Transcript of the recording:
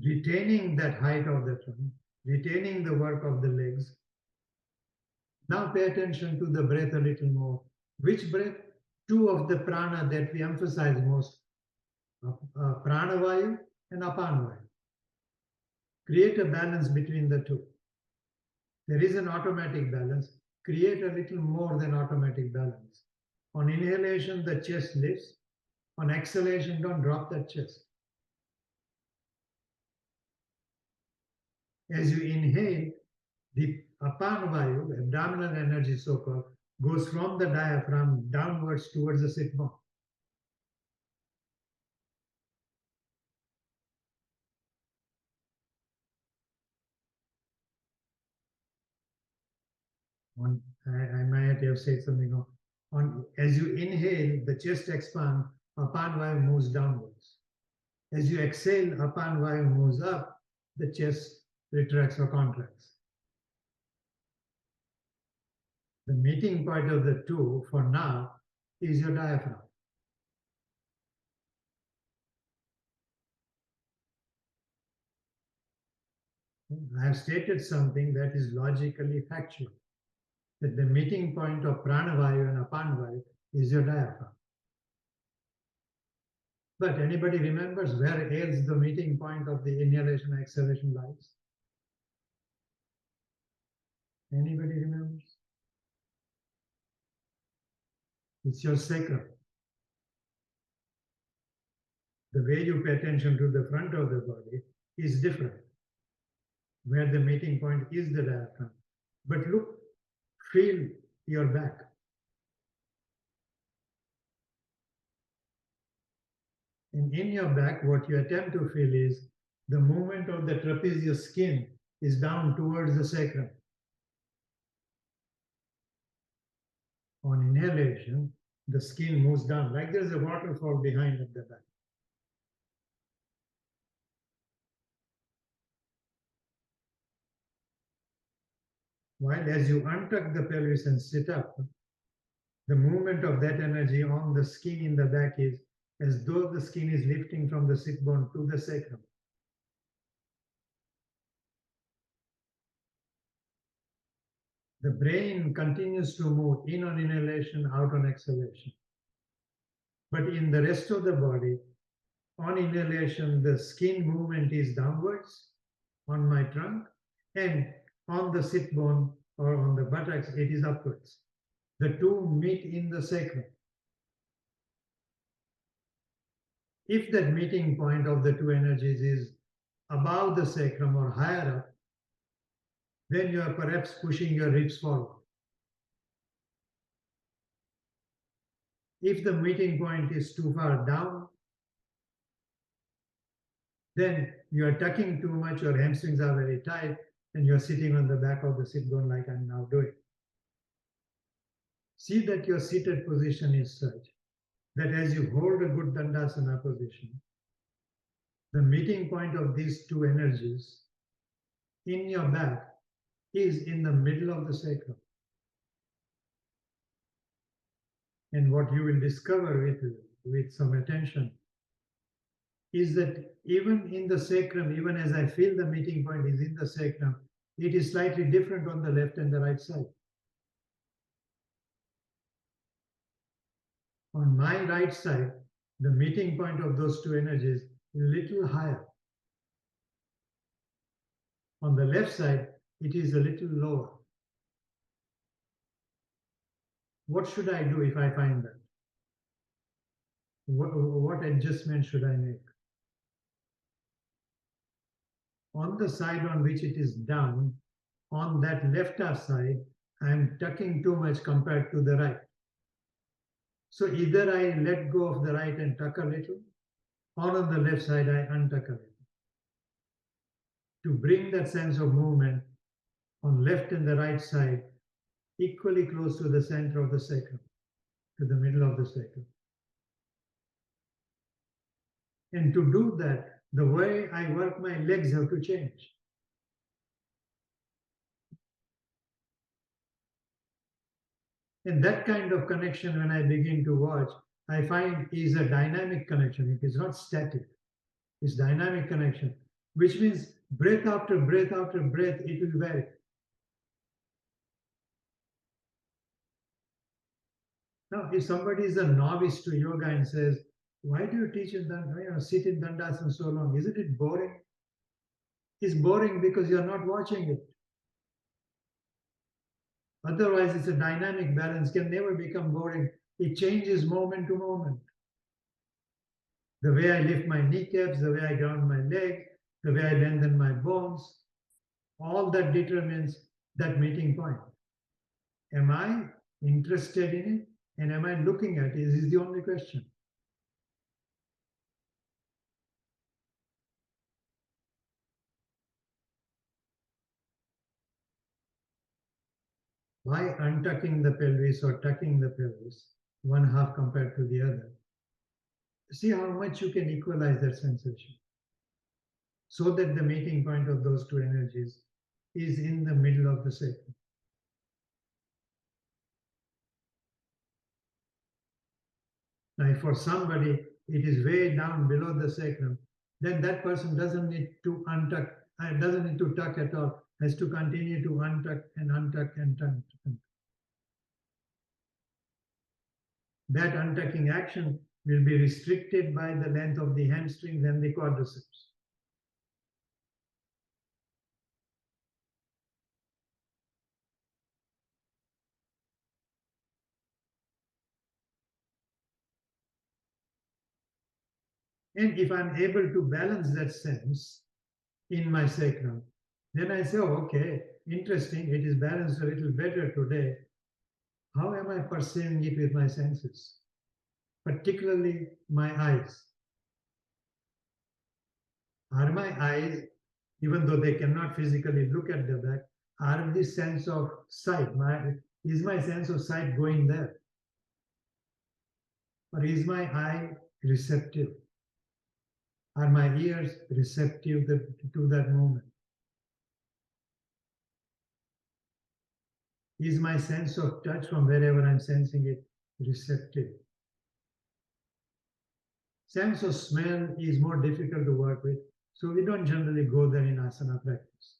retaining that height of the trunk, retaining the work of the legs. Now pay attention to the breath a little more. Which breath? Two of the prana that we emphasize most, prana vayu and apana vayu. Create a balance between the two. There is an automatic balance. Create a little more than automatic balance. On inhalation, the chest lifts. On exhalation, don't drop that chest. As you inhale, the apana vayu, abdominal energy so-called, goes from the diaphragm downwards towards the sit bone. I might have said something wrong. As you inhale, the chest expands, apana vayu moves downwards. As you exhale, apana vayu moves up, the chest retracts or contracts. The meeting point of the two for now is your diaphragm. I have stated something that is logically factual, that the meeting point of prana vayu and apana vayu is your diaphragm. But anybody remembers where else the meeting point of the inhalation and exhalation lies? Anybody remembers? It's your sacrum. The way you pay attention to the front of the body is different, where the meeting point is the diaphragm. But look, feel your back. And in your back, what you attempt to feel is the movement of the trapezius skin is down towards the sacrum. On inhalation, the skin moves down, like there's a waterfall behind at the back. While as you untuck the pelvis and sit up, the movement of that energy on the skin in the back is as though the skin is lifting from the sit bone to the sacrum. The brain continues to move in on inhalation, out on exhalation. But in the rest of the body, on inhalation, the skin movement is downwards on my trunk, and on the sit bone or on the buttocks, it is upwards. The two meet in the sacrum. If that meeting point of the two energies is above the sacrum or higher up, then you are perhaps pushing your ribs forward. If the meeting point is too far down, then you are tucking too much, your hamstrings are very tight, and you're sitting on the back of the sit bone like I'm now doing. See that your seated position is such that as you hold a good Dandasana position, the meeting point of these two energies in your back is in the middle of the sacrum. And what you will discover with some attention is that even in the sacrum, even as I feel the meeting point is in the sacrum, it is slightly different on the left and the right side. On my right side, the meeting point of those two energies is a little higher. On the left side, it is a little lower. What should I do if I find that? What adjustment should I make? On the side on which it is down, on that left side, I am tucking too much compared to the right. So either I let go of the right and tuck a little, or on the left side, I untuck a little. To bring that sense of movement on left and the right side equally close to the center of the sacrum, to the middle of the sacrum. And to do that, the way I work my legs have to change. And that kind of connection, when I begin to watch, I find is a dynamic connection. It is not static. It's dynamic connection. which means breath after breath after breath, it will vary. Now, if somebody is a novice to yoga and says, why do you teach in Dandasana, sit in Dandasana so long? Isn't it boring? It's boring because you're not watching it. Otherwise, it's a dynamic balance, can never become boring. It changes moment to moment. The way I lift my kneecaps, the way I ground my leg, the way I lengthen my bones, all that determines that meeting point. Am I interested in it? And am I looking at it? This is the only question. Why untucking the pelvis or tucking the pelvis, one half compared to the other? See how much you can equalize that sensation so that the meeting point of those two energies is in the middle of the sacrum. Now, if for somebody it is way down below the sacrum, then that person doesn't need to untuck, doesn't need to tuck at all, has to continue to untuck and untuck and tuck. That untucking action will be restricted by the length of the hamstrings and the quadriceps. And if I'm able to balance that sense in my sacrum, then I say, oh, okay, interesting, it is balanced a little better today. How am I perceiving it with my senses? Particularly my eyes. Are my eyes, even though they cannot physically look at the back, are the sense of sight? Is my sense of sight going there? Or is my eye receptive? Are my ears receptive to that moment? Is my sense of touch from wherever I'm sensing it receptive? Sense of smell is more difficult to work with, so we don't generally go there in asana practice.